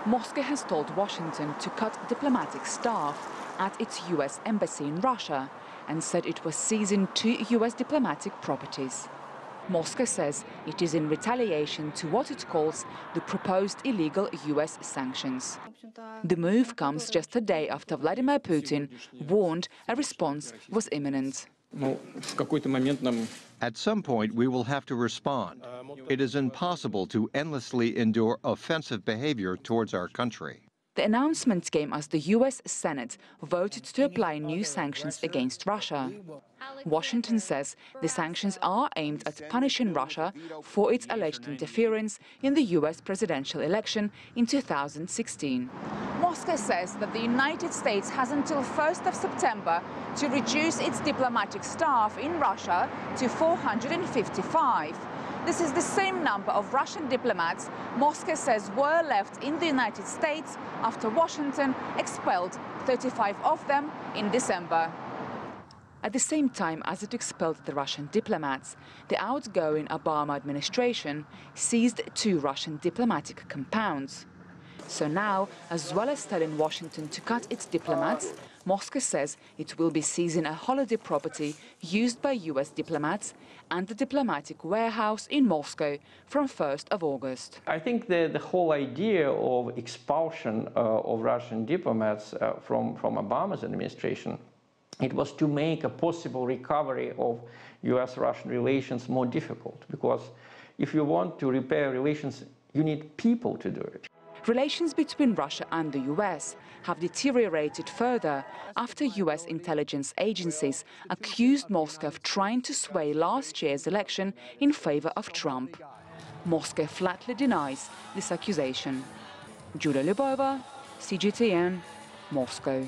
Moscow has told Washington to cut diplomatic staff at its US embassy in Russia and said it was seizing 2 US diplomatic properties. Moscow says it is in retaliation to what it calls the proposed illegal US sanctions. The move comes just a day after Vladimir Putin warned a response was imminent. At some point, we will have to respond. It is impossible to endlessly endure offensive behavior towards our country. The announcement came as the US Senate voted to apply new sanctions against Russia. Washington says the sanctions are aimed at punishing Russia for its alleged interference in the US presidential election in 2016. Moscow says that the United States has until 1st of September to reduce its diplomatic staff in Russia to 455. This is the same number of Russian diplomats Moscow says were left in the United States after Washington expelled 35 of them in December. At the same time as it expelled the Russian diplomats, the outgoing Obama administration seized 2 Russian diplomatic compounds. So now, as well as telling Washington to cut its diplomats, Moscow says it will be seizing a holiday property used by US diplomats and the diplomatic warehouse in Moscow from 1st of August. I think the whole idea of expulsion of Russian diplomats from Obama's administration, it was to make a possible recovery of US-Russian relations more difficult, because if you want to repair relations, you need people to do it. Relations between Russia and the US have deteriorated further after US intelligence agencies accused Moscow of trying to sway last year's election in favor of Trump. Moscow flatly denies this accusation. Julia Lyubova, CGTN, Moscow.